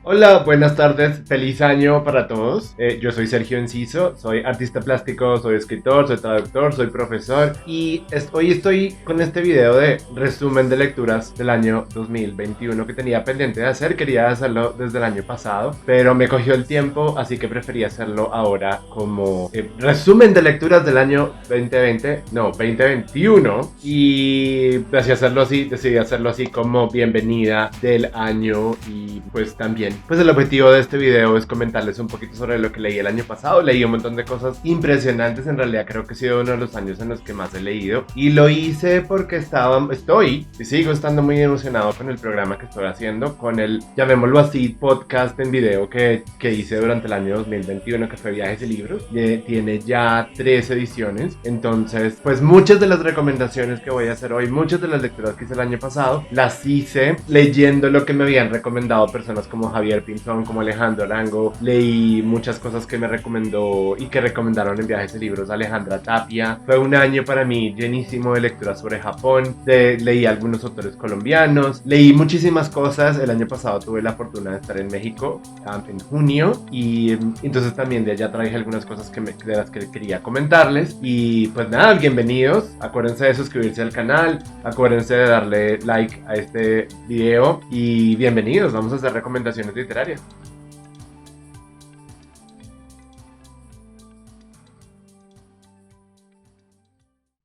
Hola, buenas tardes, feliz año para todos. Yo soy Sergio Enciso, soy artista plástico, soy escritor, soy traductor, soy profesor y hoy estoy con este video de resumen de lecturas del año 2021 que tenía pendiente de hacer. Quería hacerlo desde el año pasado, pero me cogió el tiempo, así que preferí hacerlo ahora como resumen de lecturas del año 2021 y decidí hacerlo así como bienvenida del año y pues también pues el objetivo de este video es comentarles un poquito sobre lo que leí el año pasado. Leí un montón de cosas impresionantes, en realidad creo que ha sido uno de los años en los que más he leído. Y lo hice porque estoy y sigo estando muy emocionado con el programa que estoy haciendo, con el, llamémoslo así, podcast en video que hice durante el año 2021, que fue Viajes y Libros. Tiene ya 3 ediciones, entonces pues muchas de las recomendaciones que voy a hacer hoy, muchas de las lecturas que hice el año pasado, las hice leyendo lo que me habían recomendado personas como Javier Pinzón, como Alejandro Arango. Leí muchas cosas que me recomendó y que recomendaron en Viajes y Libros Alejandra Tapia. Fue un año para mí llenísimo de lecturas sobre Japón. Leí algunos autores colombianos. Leí muchísimas cosas. El año pasado tuve la fortuna de estar en México en junio y entonces también de allá traje algunas cosas de las que quería comentarles. Y pues nada, bienvenidos. Acuérdense de suscribirse al canal. Acuérdense de darle like a este video y bienvenidos. Vamos a hacer recomendaciones literarias.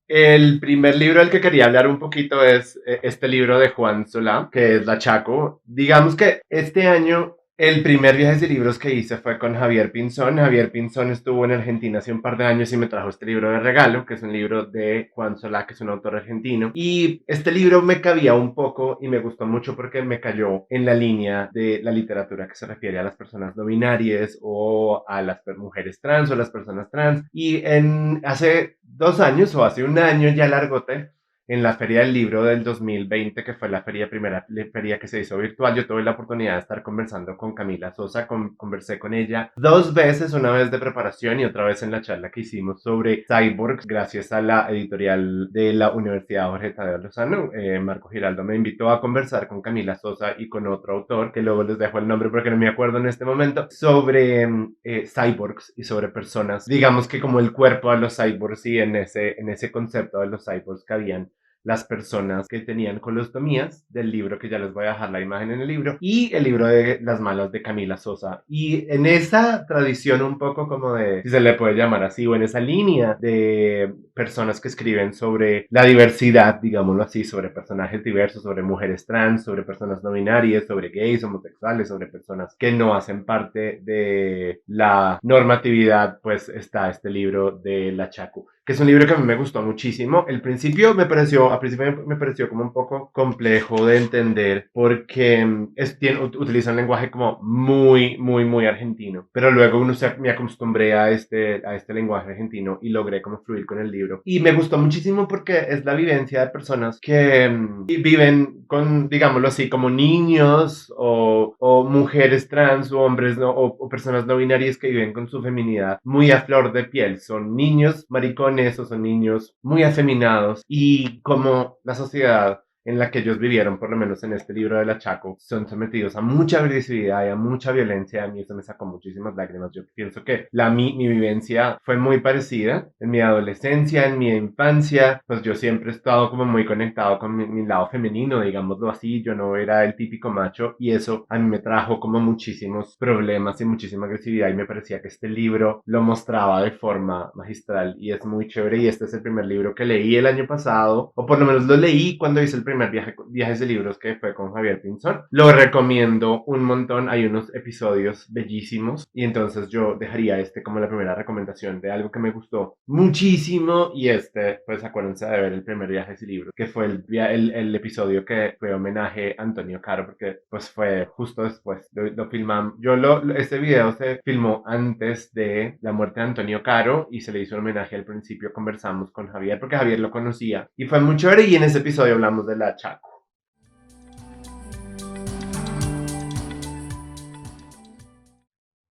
El primer libro del que quería hablar un poquito es este libro de Juan Solá, que es La Chaco. Digamos que este año el primer viaje de libros que hice fue con Javier Pinzón. Javier Pinzón estuvo en Argentina hace un par de años y me trajo este libro de regalo, que es un libro de Juan Solá, que es un autor argentino. Y este libro me cabía un poco y me gustó mucho porque me cayó en la línea de la literatura que se refiere a las personas no binarias o a las mujeres trans o las personas trans. Y hace 2 años o hace un año ya largote, en la Feria del Libro del 2020, que fue la primera feria que se hizo virtual, yo tuve la oportunidad de estar conversando con Camila Sosa. Conversé con ella 2 veces, una vez de preparación y otra vez en la charla que hicimos sobre cyborgs, gracias a la editorial de la Universidad Jorge Tadeo Lozano. Marco Giraldo me invitó a conversar con Camila Sosa y con otro autor, que luego les dejo el nombre porque no me acuerdo en este momento, sobre cyborgs y sobre personas, digamos que como el cuerpo de los cyborgs, y en ese concepto de los cyborgs que habían las personas que tenían colostomías, del libro que ya les voy a dejar la imagen en el libro, y el libro de Las malas de Camila Sosa. Y en esa tradición un poco como de, si se le puede llamar así, o en esa línea de personas que escriben sobre la diversidad, digámoslo así, sobre personajes diversos, sobre mujeres trans, sobre personas no binarias, sobre gays, homosexuales, sobre personas que no hacen parte de la normatividad, pues está este libro de La Chaco, que es un libro que a mí me gustó muchísimo. Al principio me pareció como un poco complejo de entender porque utiliza un lenguaje como muy, muy, muy argentino. Pero luego me acostumbré a este lenguaje argentino y logré como fluir con el libro. Y me gustó muchísimo porque es la vivencia de personas que viven con, digámoslo así, como niños o mujeres trans o hombres o personas no binarias que viven con su feminidad muy a flor de piel. Son niños maricones o son niños muy afeminados, y como la sociedad en la que ellos vivieron, por lo menos en este libro de La Chaco, son sometidos a mucha agresividad y a mucha violencia. A mí eso me sacó muchísimas lágrimas. Yo pienso que mi vivencia fue muy parecida en mi adolescencia, en mi infancia. Pues yo siempre he estado como muy conectado con mi lado femenino, digámoslo así. Yo no era el típico macho y eso a mí me trajo como muchísimos problemas y muchísima agresividad, y me parecía que este libro lo mostraba de forma magistral y es muy chévere. Y este es el primer libro que leí el año pasado, o por lo menos lo leí cuando hice el primer viajes de libros, que fue con Javier Pinzón. Lo recomiendo un montón, hay unos episodios bellísimos, y entonces yo dejaría este como la primera recomendación de algo que me gustó muchísimo. Y pues acuérdense de ver el primer viajes y libros, que fue el episodio que fue homenaje a Antonio Caro, porque pues fue justo después, lo filmamos. Este video se filmó antes de la muerte de Antonio Caro y se le hizo un homenaje. Al principio conversamos con Javier porque Javier lo conocía y fue muy chévere, y en ese episodio hablamos de La Chaco.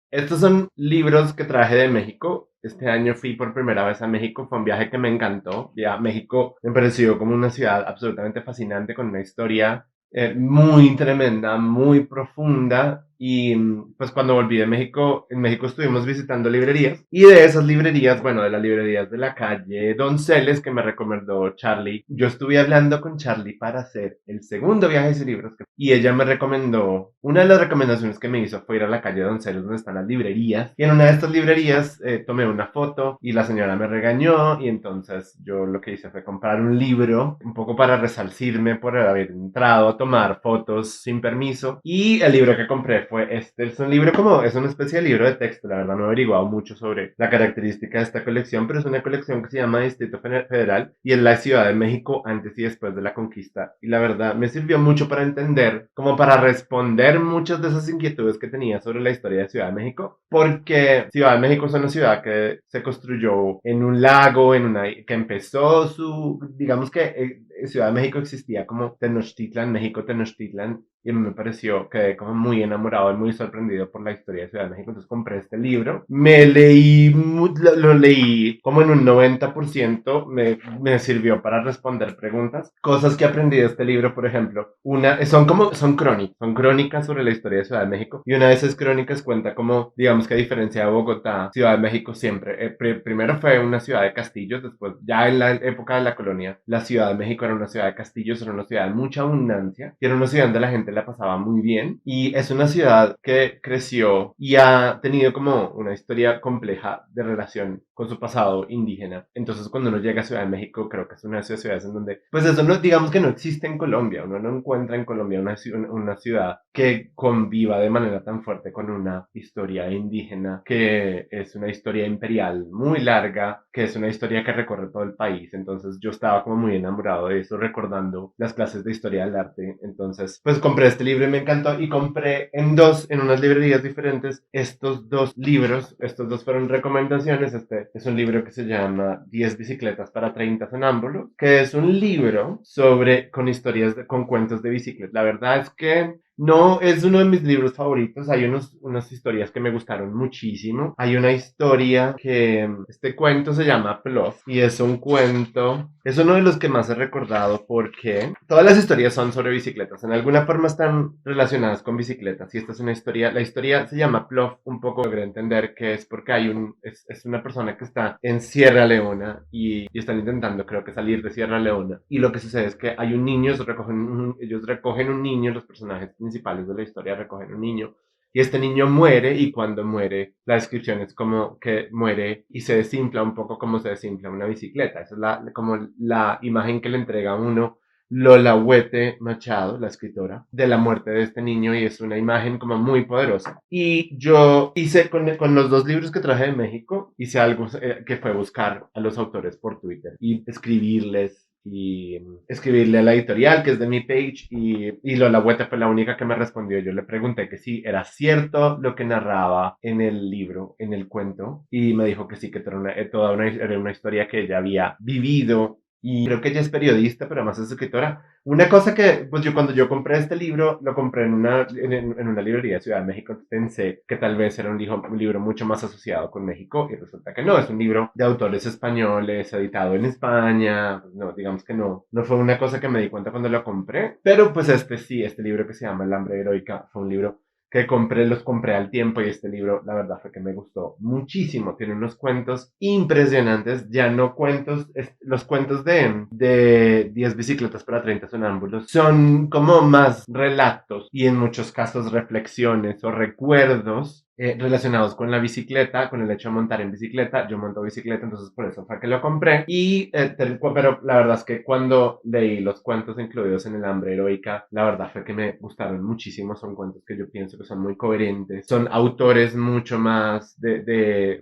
Estos son libros que traje de México. Este año fui por primera vez a México. Fue un viaje que me encantó. Ya México me pareció como una ciudad absolutamente fascinante, con una historia muy tremenda, muy profunda, y pues cuando volví de México, en México estuvimos visitando librerías y de esas librerías, bueno, de las librerías de la calle Donceles que me recomendó Charlie, yo estuve hablando con Charlie para hacer el segundo viaje de libros y ella me recomendó, una de las recomendaciones que me hizo fue ir a la calle Donceles donde están las librerías y en una de estas librerías tomé una foto y la señora me regañó y entonces yo lo que hice fue comprar un libro un poco para resarcirme por haber entrado a tomar fotos sin permiso y el libro que compré fue este, es un libro como, es una especie de libro de texto, la verdad no he averiguado mucho sobre la característica de esta colección, pero es una colección que se llama Distrito Federal y es la Ciudad de México antes y después de la conquista y la verdad me sirvió mucho para entender, como para responder muchas de esas inquietudes que tenía sobre la historia de Ciudad de México, porque Ciudad de México es una ciudad que se construyó en un lago, que empezó su, digamos que Ciudad de México existía como Tenochtitlan, México Tenochtitlan, y a mí me pareció, quedé como muy enamorado y muy sorprendido por la historia de Ciudad de México, entonces compré este libro, me leí, lo leí como en un 90%, me sirvió para responder preguntas, cosas que aprendí de este libro, por ejemplo, son crónicas sobre la historia de Ciudad de México, y una de esas crónicas cuenta como, digamos que a diferencia de Bogotá, Ciudad de México siempre, primero fue una ciudad de castillos, después ya en la época de la colonia, la Ciudad de México era una ciudad de castillos, era una ciudad de mucha abundancia, y era una ciudad donde la gente la pasaba muy bien, y es una ciudad que creció y ha tenido como una historia compleja de relación con su pasado indígena. Entonces cuando uno llega a Ciudad de México, creo que es una de esas ciudades en donde, pues eso no, digamos que no existe en Colombia, uno no encuentra en Colombia una ciudad que conviva de manera tan fuerte con una historia indígena, que es una historia imperial muy larga, que es una historia que recorre todo el país. Entonces yo estaba como muy enamorado de eso, recordando las clases de historia del arte. Entonces, pues compré este libro y me encantó y compré en unas librerías diferentes, estos dos libros. Estos dos fueron recomendaciones. Este es un libro que se llama 10 bicicletas para 30 sonámbulos, que es un libro con historias, con cuentos de bicicleta. La verdad es que no es uno de mis libros favoritos. Hay unas historias que me gustaron muchísimo. Hay una historia este cuento se llama Plof y es un cuento, es uno de los que más he recordado porque todas las historias son sobre bicicletas. En alguna forma están relacionadas con bicicletas. Y esta es una historia, la historia se llama Plof, un poco logré entender que es porque es una persona que está en Sierra Leona y están intentando, creo que, salir de Sierra Leona. Y lo que sucede es que hay un niño, ellos recogen un niño, los personajes principales de la historia recogen un niño y este niño muere y cuando muere, la descripción es como que muere y se desinfla un poco como se desinfla una bicicleta. Esa es como la imagen que le entrega a uno Lola Huete Machado, la escritora, de la muerte de este niño y es una imagen como muy poderosa. Y yo hice con los dos libros que traje de México, hice algo que fue buscar a los autores por Twitter y escribirle a la editorial que es de mi page y Lola Huete fue la única que me respondió. Yo le pregunté que sí, era cierto lo que narraba en el libro, en el cuento y me dijo que sí, que era una historia que ella había vivido y creo que ella es periodista, pero además es escritora. Una cosa que, pues yo cuando yo compré este libro, lo compré en una librería de Ciudad de México, pensé que tal vez era un libro mucho más asociado con México y resulta que no, es un libro de autores españoles, editado en España, pues no, digamos que no fue una cosa que me di cuenta cuando lo compré, pero pues este libro que se llama El hambre heroica fue un libro que los compré al tiempo y este libro, la verdad fue que me gustó muchísimo. Tiene unos cuentos impresionantes, ya no cuentos, los cuentos de 10 bicicletas para 30 sonámbulos son como más relatos y en muchos casos reflexiones o recuerdos relacionados con la bicicleta, con el hecho de montar en bicicleta. Yo monto bicicleta, entonces por eso fue que lo compré. Pero la verdad es que cuando leí los cuentos incluidos en El hambre heroica, la verdad fue que me gustaron muchísimo. Son cuentos que yo pienso que son muy coherentes. Son autores mucho más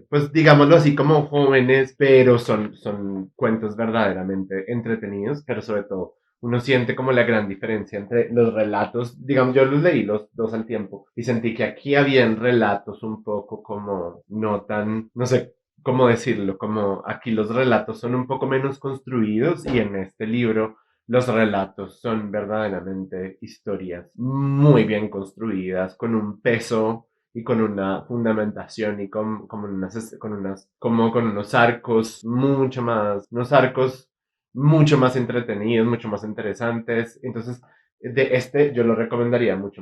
pues digámoslo así, como jóvenes, pero son cuentos verdaderamente entretenidos, pero sobre todo uno siente como la gran diferencia entre los relatos, digamos, yo los leí los dos al tiempo y sentí que aquí habían relatos un poco como no tan, no sé cómo decirlo, como aquí los relatos son un poco menos construidos y en este libro los relatos son verdaderamente historias muy bien construidas, con un peso y con una fundamentación y con unos arcos unos arcos mucho más entretenidos, mucho más interesantes. Entonces, De este yo lo recomendaría mucho.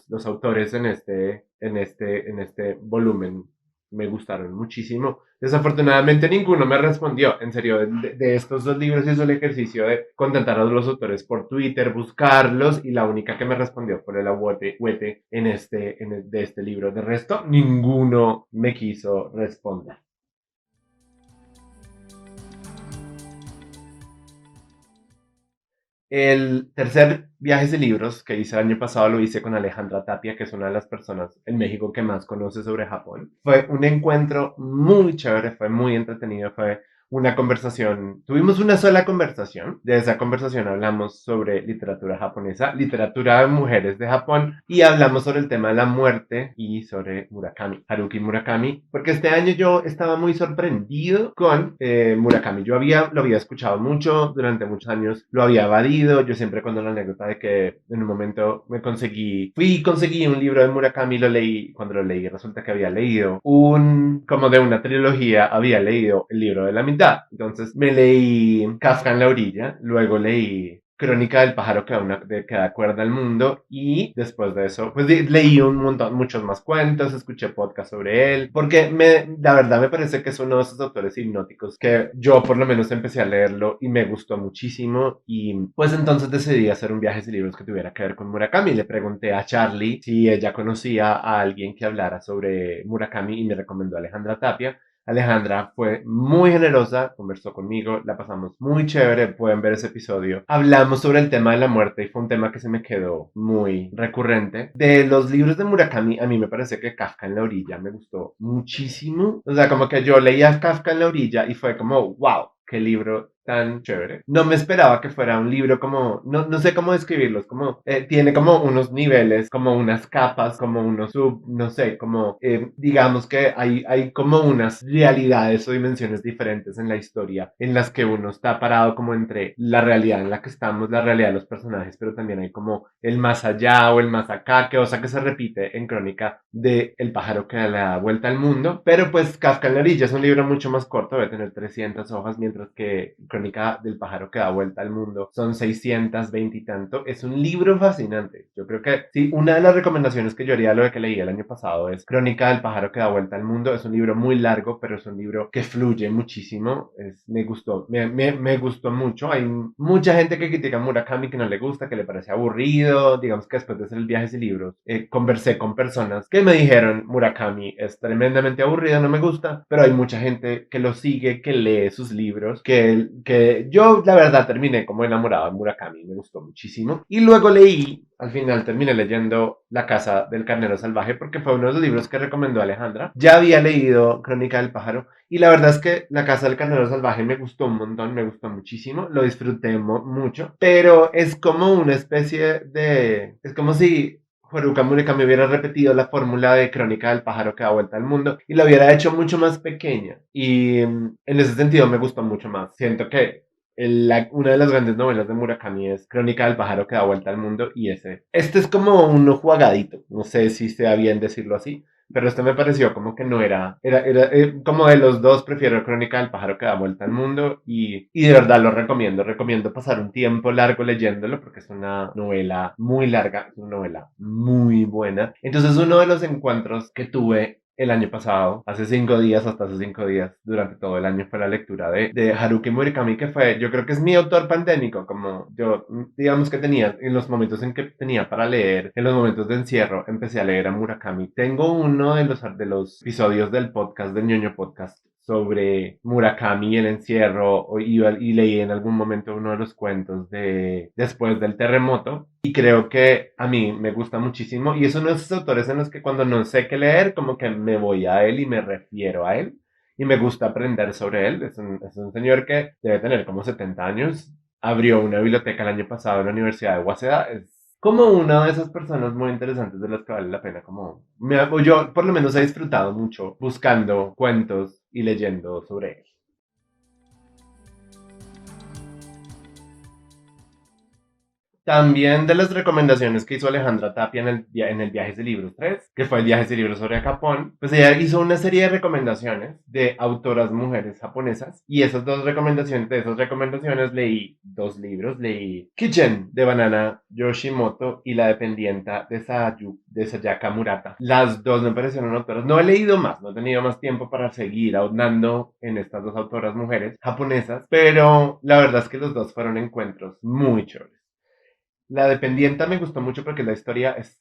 Los autores en este volumen me gustaron muchísimo. Desafortunadamente ninguno me respondió. En serio, de estos dos libros hizo el ejercicio de contactar a los autores por Twitter, buscarlos, y la única que me respondió fue el Huete de este libro. De resto, ninguno me quiso responder. El tercer viaje de libros que hice el año pasado lo hice con Alejandra Tapia, que es una de las personas en México que más conoce sobre Japón. Fue un encuentro muy chévere, fue muy entretenido, fue una conversación, tuvimos una sola conversación. De esa conversación hablamos sobre literatura japonesa, literatura de mujeres de Japón, y hablamos sobre el tema de la muerte y sobre Murakami, Haruki Murakami, porque este año yo estaba muy sorprendido con Murakami. Lo había escuchado mucho durante muchos años, lo había evadido. Yo siempre cuento la anécdota de que en un momento fui y conseguí un libro de Murakami, lo leí. Cuando lo leí resulta que había leído como de una trilogía, había leído el libro de la mitad. Entonces me leí Kafka en la orilla, luego leí Crónica del pájaro que da cuerda al mundo, y después de eso pues leí un montón, muchos más cuentos, escuché podcast sobre él, porque la verdad me parece que es uno de esos autores hipnóticos que yo por lo menos empecé a leerlo y me gustó muchísimo. Y pues entonces decidí hacer un viaje de libros que tuviera que ver con Murakami. Le pregunté a Charlie si ella conocía a alguien que hablara sobre Murakami y me recomendó a Alejandra Tapia. Alejandra fue muy generosa, conversó conmigo, la pasamos muy chévere, pueden ver ese episodio. Hablamos sobre el tema de la muerte y fue un tema que se me quedó muy recurrente. De los libros de Murakami, a mí me parece que Kafka en la orilla me gustó muchísimo. O sea, como que yo leía Kafka en la orilla y fue como, wow, qué libro tan chévere. No me esperaba que fuera un libro como, no sé cómo describirlos, como, tiene como unos niveles, como unas capas, como unos no sé, como, digamos que hay como unas realidades o dimensiones diferentes en la historia, en las que uno está parado como entre la realidad en la que estamos, la realidad de los personajes, pero también hay como el más allá o el más acá, que cosa que se repite en Crónica de El pájaro que da la vuelta al mundo. Pero pues Kafka en la orilla es un libro mucho más corto, debe tener 300 hojas, mientras que Crónica del pájaro que da vuelta al mundo son 620 y tanto. Es un libro fascinante. Yo creo que sí, una de las recomendaciones que yo haría, lo de que leí el año pasado, es Crónica del pájaro que da vuelta al mundo. Es un libro muy largo, pero es un libro que fluye muchísimo. Me gustó, me gustó mucho. Hay mucha gente que critica a Murakami, que no le gusta, que le parece aburrido. Digamos que después de hacer el viaje de libros, conversé con personas que me dijeron: Murakami es tremendamente aburrido, no me gusta, pero hay mucha gente que lo sigue, que lee sus libros, que yo la verdad terminé como enamorado de Murakami, me gustó muchísimo. Y luego al final terminé leyendo La Casa del Carnero Salvaje, porque fue uno de los libros que recomendó Alejandra. Ya había leído Crónica del pájaro, y la verdad es que La Casa del Carnero Salvaje me gustó un montón, me gustó muchísimo, lo disfruté mucho, pero es como una especie de... Es como si Haruka Murakami hubiera repetido la fórmula de Crónica del pájaro que da vuelta al mundo y la hubiera hecho mucho más pequeña. Y en ese sentido me gustó mucho más. Siento que una de las grandes novelas de Murakami es Crónica del pájaro que da vuelta al mundo, y este es como uno jugadito, no sé si sea bien decirlo así, pero este me pareció como que no como de los dos prefiero Crónica del pájaro que da vuelta al mundo, y de verdad lo recomiendo pasar un tiempo largo leyéndolo porque es una novela muy larga, es una novela muy buena. Entonces uno de los encuentros que tuve el año pasado, hasta hace 5 días, durante todo el año, fue la lectura de Haruki Murakami, que fue, yo creo que es mi autor pandémico. Como yo, digamos que tenía, en los momentos en que tenía para leer, en los momentos de encierro, empecé a leer a Murakami. Tengo uno de los episodios del podcast, del ñoño podcast, sobre Murakami y el encierro, y leí en algún momento uno de los cuentos de después del terremoto, y creo que a mí me gusta muchísimo, y es uno de esos autores en los que cuando no sé qué leer, como que me voy a él y me refiero a él, y me gusta aprender sobre él. Es un señor que debe tener como 70 años, abrió una biblioteca el año pasado en la Universidad de Waseda. Es como una de esas personas muy interesantes de las que vale la pena, yo por lo menos he disfrutado mucho buscando cuentos y leyendo sobre él. También de las recomendaciones que hizo Alejandra Tapia en el Viajes de Libros 3, que fue el Viajes de Libros sobre Japón, pues ella hizo una serie de recomendaciones de autoras mujeres japonesas y de esas recomendaciones leí dos libros, leí Kitchen de Banana Yoshimoto y La Dependienta de Sayaka Murata. Las dos me parecieron autoras, no he leído más, no he tenido más tiempo para seguir ahondando en estas dos autoras mujeres japonesas, pero la verdad es que los dos fueron encuentros muy chéveres. La dependienta me gustó mucho porque la historia es...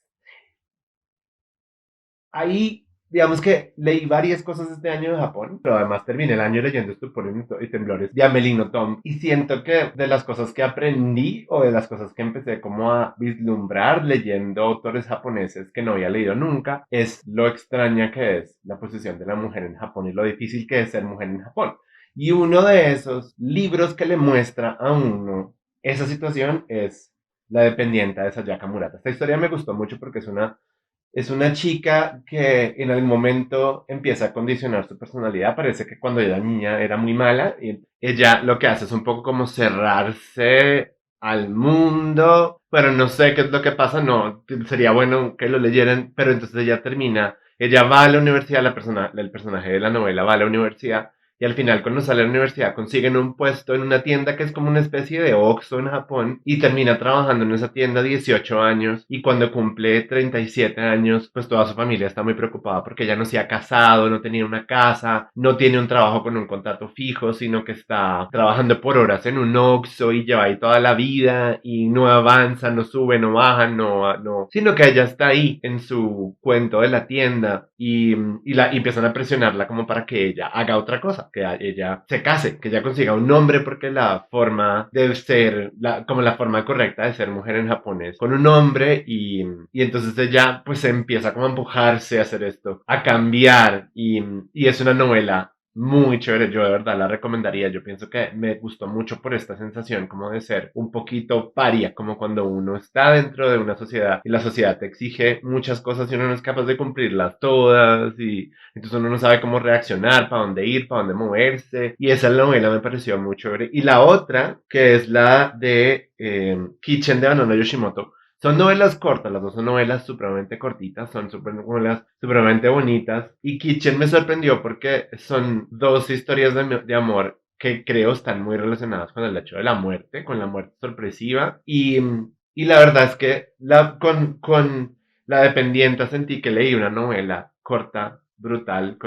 Ahí, digamos que leí varias cosas este año de Japón, pero además terminé el año leyendo Estupor y Temblores de Amelino Tom. Y siento que de las cosas que aprendí o de las cosas que empecé como a vislumbrar leyendo autores japoneses que no había leído nunca, es lo extraña que es la posición de la mujer en Japón y lo difícil que es ser mujer en Japón. Y uno de esos libros que le muestra a uno esa situación es La Dependienta de Sayaka Murata. Esta historia me gustó mucho porque es una chica que en algún momento empieza a condicionar su personalidad. Parece que cuando era niña era muy mala y ella lo que hace es un poco como cerrarse al mundo, pero no sé qué es lo que pasa, no, sería bueno que lo leyeran, pero entonces ella va a la universidad, el personaje de la novela va a la universidad y al final cuando sale a la universidad consiguen un puesto en una tienda que es como una especie de Oxxo en Japón y termina trabajando en esa tienda 18 años y cuando cumple 37 años pues toda su familia está muy preocupada porque ella no se ha casado, no tenía una casa, no tiene un trabajo con un contrato fijo, sino que está trabajando por horas en un Oxxo y lleva ahí toda la vida y no avanza, no sube, no baja, sino que ella está ahí en su cuento de la tienda y empiezan a presionarla como para que ella haga otra cosa, que ella se case, que ella consiga un nombre porque la forma de ser, como la forma correcta de ser mujer en japonés, con un hombre y entonces ella pues empieza como a empujarse a hacer esto, a cambiar y es una novela muy chévere, yo de verdad la recomendaría. Yo pienso que me gustó mucho por esta sensación como de ser un poquito paria, como cuando uno está dentro de una sociedad y la sociedad te exige muchas cosas y uno no es capaz de cumplirlas todas y entonces uno no sabe cómo reaccionar, para dónde ir, para dónde moverse. Y esa novela me pareció muy chévere. Y la otra, que es la de Kitchen de Banana Yoshimoto, son novelas cortas, las dos son novelas supremamente cortitas, son novelas supremamente bonitas. Y Kitchen me sorprendió porque son dos historias de amor que creo están muy relacionadas con el hecho de la muerte, con la muerte sorpresiva. Y la verdad es que con La Dependiente sentí que leí una novela corta, brutal,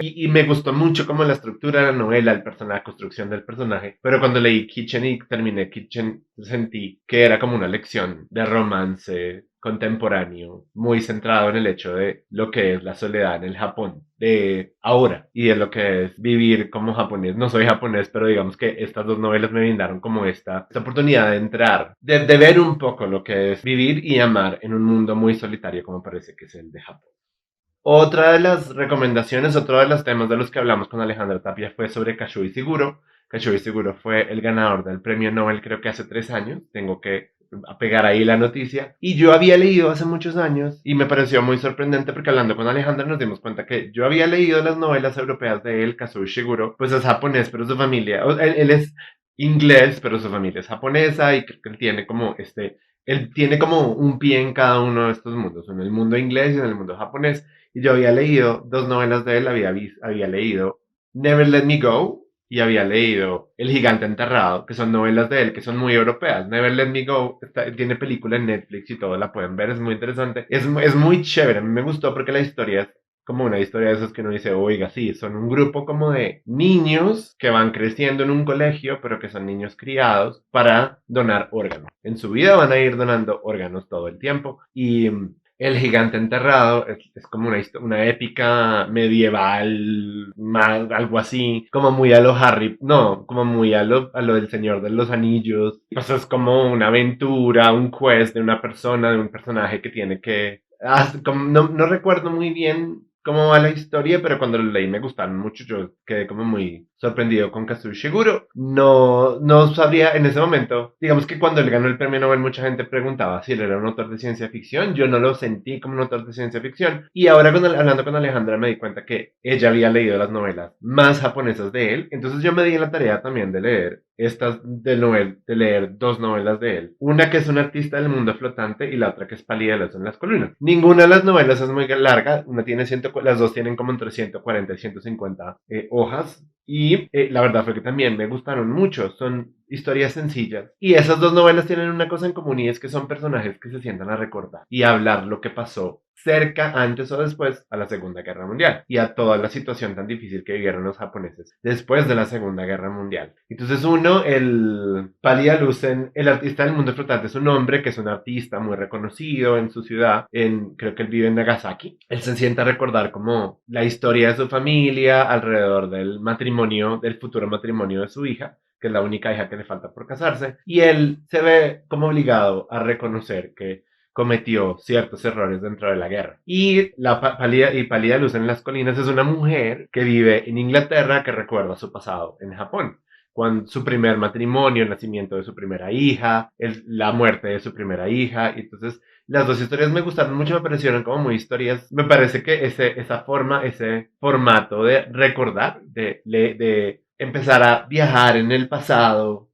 y me gustó mucho como la estructura de la novela, la construcción del personaje, pero cuando leí Kitchen y terminé Kitchen sentí que era como una lección de romance contemporáneo, muy centrado en el hecho de lo que es la soledad en el Japón de ahora y de lo que es vivir como japonés. No soy japonés, pero digamos que estas dos novelas me brindaron como esta oportunidad de entrar, de ver un poco lo que es vivir y amar en un mundo muy solitario como parece que es el de Japón. Otra de las recomendaciones, otro de los temas de los que hablamos con Alejandra Tapia fue sobre Kazuo Ishiguro. Kazuo Ishiguro fue el ganador del premio Nobel creo que hace 3 años. Tengo que pegar ahí la noticia. Y yo había leído hace muchos años y me pareció muy sorprendente porque hablando con Alejandra nos dimos cuenta que yo había leído las novelas europeas de él, Kazuo Ishiguro, pues es japonés, pero su familia, él es inglés, pero su familia es japonesa y creo que él tiene como un pie en cada uno de estos mundos, en el mundo inglés y en el mundo japonés. Y yo había leído dos novelas de él, había leído Never Let Me Go y había leído El Gigante Enterrado, que son novelas de él que son muy europeas. Never Let Me Go tiene película en Netflix y todo, la pueden ver, es muy interesante. Es muy chévere, a mí me gustó porque la historia es como una historia de esas que uno dice, oiga, sí, son un grupo como de niños que van creciendo en un colegio, pero que son niños criados para donar órganos. En su vida van a ir donando órganos todo el tiempo y el gigante enterrado es como una épica medieval, algo así, como muy a lo Harry, no, como muy a lo del Señor de los Anillos. Pues es como una aventura, un quest de una persona, de un personaje que tiene que... no recuerdo muy bien cómo va la historia, pero cuando lo leí me gustaron mucho. Yo quedé como muy sorprendido con Kazuo Ishiguro. No sabría en ese momento. Digamos que cuando él ganó el premio Nobel, mucha gente preguntaba si él era un autor de ciencia ficción. Yo no lo sentí como un autor de ciencia ficción. Y ahora, hablando con Alejandra, me di cuenta que ella había leído las novelas más japonesas de él. Entonces, yo me di la tarea también de leer de leer dos novelas de él. Una que es un artista del mundo flotante y la otra que es Pálida luz en las colinas. Ninguna de las novelas es muy larga, las dos tienen como entre 140 y 150 hojas. Y la verdad fue que también me gustaron mucho. Son historias sencillas. Y esas dos novelas tienen una cosa en común y es que son personajes que se sientan a recordar y a hablar lo que pasó cerca, antes o después, a la Segunda Guerra Mundial y a toda la situación tan difícil que vivieron los japoneses después de la Segunda Guerra Mundial. Entonces uno, el Pálida Lucen, el artista del mundo flotante, es un hombre que es un artista muy reconocido en su ciudad, creo que él vive en Nagasaki. Él se sienta a recordar como la historia de su familia alrededor del matrimonio, del futuro matrimonio de su hija, que es la única hija que le falta por casarse, y él se ve como obligado a reconocer que cometió ciertos errores dentro de la guerra. Y Pálida luz en las colinas es una mujer que vive en Inglaterra que recuerda su pasado en Japón. Cuando su primer matrimonio, el nacimiento de su primera hija, la muerte de su primera hija. Y entonces las dos historias me gustaron mucho, me parecieron como muy historias. Me parece que ese formato de recordar, de empezar a viajar en el pasado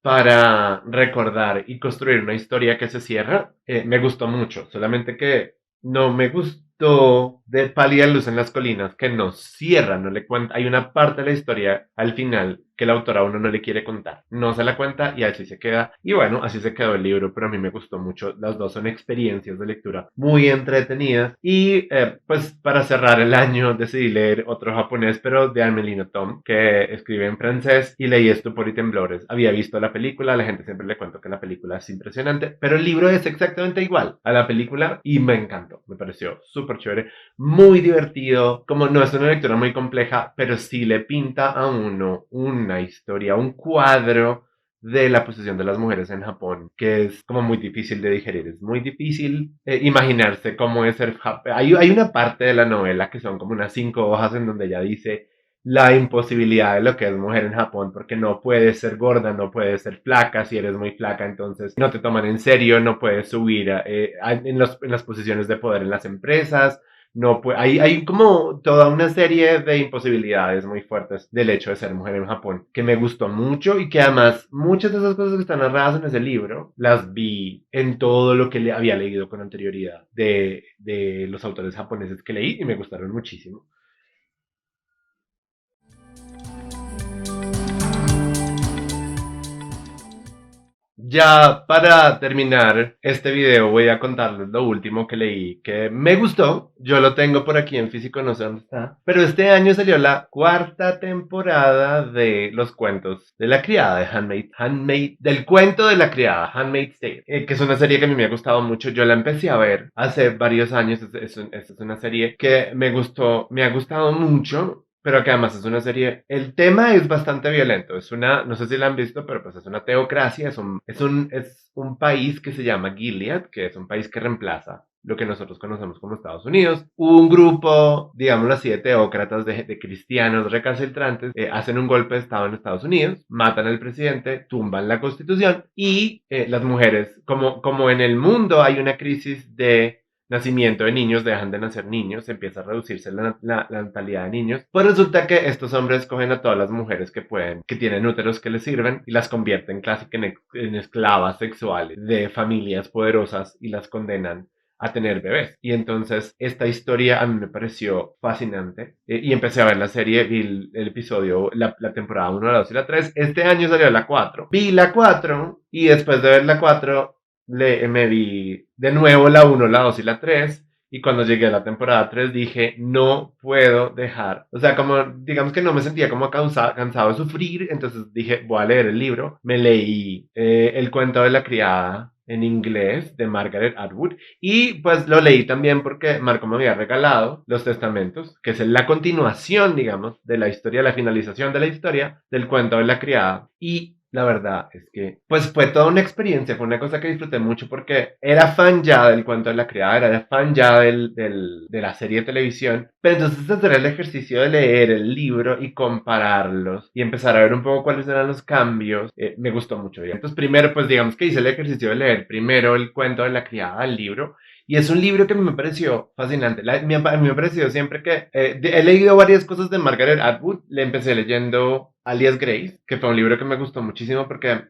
para recordar y construir una historia que se cierra, me gustó mucho. Solamente que no me gustó de Pálida luz en las colinas, que no cierra, no le cuenta. Hay una parte de la historia al final que la autora a uno no le quiere contar. No se la cuenta y así se queda. Y bueno, así se quedó el libro, pero a mí me gustó mucho. Las dos son experiencias de lectura muy entretenidas. Y pues para cerrar el año decidí leer otro japonés, pero de Amélie Nothomb, que escribe en francés, y leí Estupor y Temblores. Había visto la película, a la gente siempre le cuento que la película es impresionante, pero el libro es exactamente igual a la película y me encantó. Me pareció súper chévere, muy divertido, como no es una lectura muy compleja, pero sí le pinta a uno una historia, un cuadro de la posición de las mujeres en Japón, que es como muy difícil de digerir. Es muy difícil imaginarse cómo es ser... Hay una parte de la novela que son como unas 5 hojas en donde ella dice la imposibilidad de lo que es mujer en Japón, porque no puedes ser gorda, no puedes ser flaca. Si eres muy flaca, entonces no te toman en serio, no puedes subir en las posiciones de poder en las empresas. No, pues hay como toda una serie de imposibilidades muy fuertes del hecho de ser mujer en Japón, que me gustó mucho y que además muchas de esas cosas que están narradas en ese libro las vi en todo lo que le había leído con anterioridad de los autores japoneses que leí y me gustaron muchísimo. Ya para terminar este video voy a contarles lo último que leí que me gustó. Yo lo tengo por aquí en físico, no sé dónde está. Pero este año salió la cuarta temporada de los cuentos de la criada de del cuento de la criada, Handmaid's Tale, que es una serie que a mí me ha gustado mucho. Yo la empecé a ver hace varios años. Es una serie que me gustó, me ha gustado mucho, pero que además es una serie, el tema es bastante violento, no sé si la han visto, pero pues es una teocracia, es un país que se llama Gilead, que es un país que reemplaza lo que nosotros conocemos como Estados Unidos. Un grupo, digámoslo así, de teócratas, de cristianos recalcitrantes, hacen un golpe de Estado en Estados Unidos, matan al presidente, tumban la constitución y las mujeres, como en el mundo hay una crisis de nacimiento de niños, dejan de nacer niños, empieza a reducirse la natalidad de niños. Pues resulta que estos hombres cogen a todas las mujeres que pueden, que tienen úteros que les sirven y las convierten casi que en esclavas sexuales de familias poderosas y las condenan a tener bebés. Y entonces esta historia a mí me pareció fascinante y empecé a ver la serie, vi el episodio, la temporada 1, la 2 y la 3. Este año salió la 4. Vi la 4 y después de ver la 4 me vi de nuevo la 1, la 2 y la 3. Y cuando llegué a la temporada 3 dije, no puedo dejar. O sea, como digamos que no me sentía como cansado de sufrir. Entonces dije, voy a leer el libro. Me leí El cuento de la criada en inglés de Margaret Atwood. Y pues lo leí también porque Marco me había regalado Los Testamentos, que es la continuación, digamos, de la historia, la finalización de la historia del cuento de la criada. Y la verdad es que, pues fue toda una experiencia, fue una cosa que disfruté mucho porque era fan ya del cuento de la criada, era fan ya de la serie de televisión, pero entonces hacer el ejercicio de leer el libro y compararlos y empezar a ver un poco cuáles eran los cambios, me gustó mucho. Entonces primero, pues digamos que hice el ejercicio de leer primero el cuento de la criada, el libro, Y es un libro que me pareció fascinante. A mí me pareció siempre que he leído varias cosas de Margaret Atwood. Le empecé leyendo Alias Grace, que fue un libro que me gustó muchísimo porque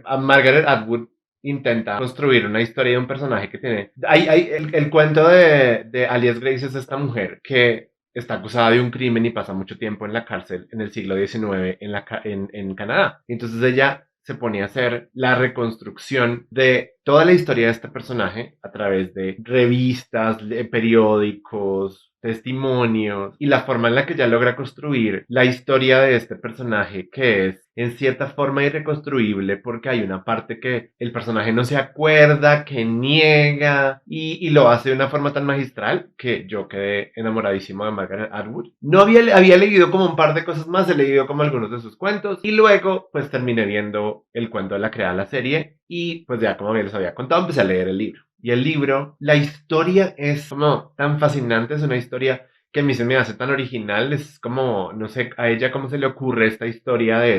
a Margaret Atwood intenta construir una historia de un personaje que tiene... el cuento de Alias Grace es esta mujer que está acusada de un crimen y pasa mucho tiempo en la cárcel en el siglo XIX en Canadá. Entonces ella se pone a hacer la reconstrucción de toda la historia de este personaje a través de revistas, de periódicos, testimonios y la forma en la que ella logra construir la historia de este personaje que es en cierta forma irreconstruible porque hay una parte que el personaje no se acuerda, que niega y lo hace de una forma tan magistral que yo quedé enamoradísimo de Margaret Atwood. No había leído como un par de cosas más, he leído como algunos de sus cuentos y luego pues terminé viendo el cuento de la creada la serie y pues ya como les había contado empecé a leer el libro. Y el libro, la historia es como tan fascinante, es una historia que a mí se me hace tan original, es como, no sé, a ella cómo se le ocurre esta historia de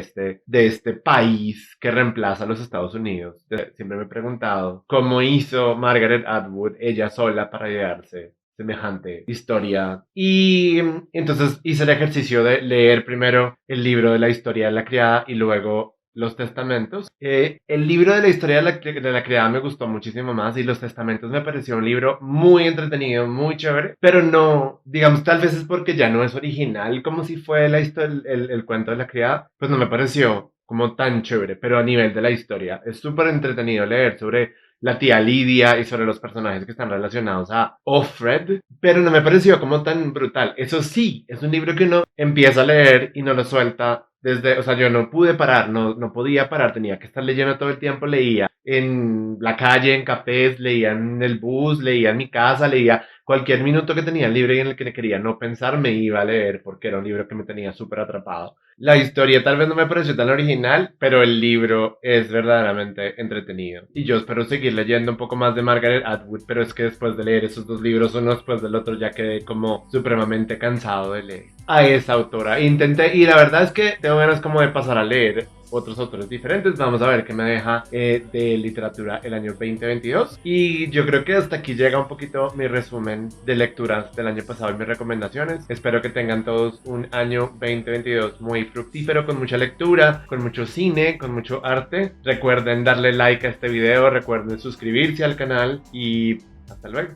este país que reemplaza a los Estados Unidos. Siempre me he preguntado cómo hizo Margaret Atwood ella sola para llegarse semejante historia. Y entonces hice el ejercicio de leer primero el libro de la historia de la criada y luego los testamentos. El libro de la historia de la criada me gustó muchísimo más y los testamentos me pareció un libro muy entretenido, muy chévere, pero no, digamos, tal vez es porque ya no es original como si fue la historia, el cuento de la criada, pues no me pareció como tan chévere, pero a nivel de la historia es súper entretenido leer sobre la tía Lidia y sobre los personajes que están relacionados a Offred, pero no me pareció como tan brutal. Eso sí, es un libro que uno empieza a leer y no lo suelta desde, o sea, yo no pude parar, no podía parar, tenía que estar leyendo todo el tiempo, leía en la calle, en cafés, leía en el bus, leía en mi casa, leía cualquier minuto que tenía libre y en el que quería no pensar, me iba a leer porque era un libro que me tenía súper atrapado. La historia tal vez no me pareció tan original, pero el libro es verdaderamente entretenido. Y yo espero seguir leyendo un poco más de Margaret Atwood, pero es que después de leer esos dos libros, uno después del otro, ya quedé como supremamente cansado de leer a esa autora. Intenté, y la verdad es que tengo ganas como de pasar a leer otros autores diferentes. Vamos a ver qué me deja de literatura el año 2022. Y yo creo que hasta aquí llega un poquito mi resumen de lecturas del año pasado y mis recomendaciones. Espero que tengan todos un año 2022 muy fructífero, con mucha lectura, con mucho cine, con mucho arte. Recuerden darle like a este video, recuerden suscribirse al canal y hasta luego.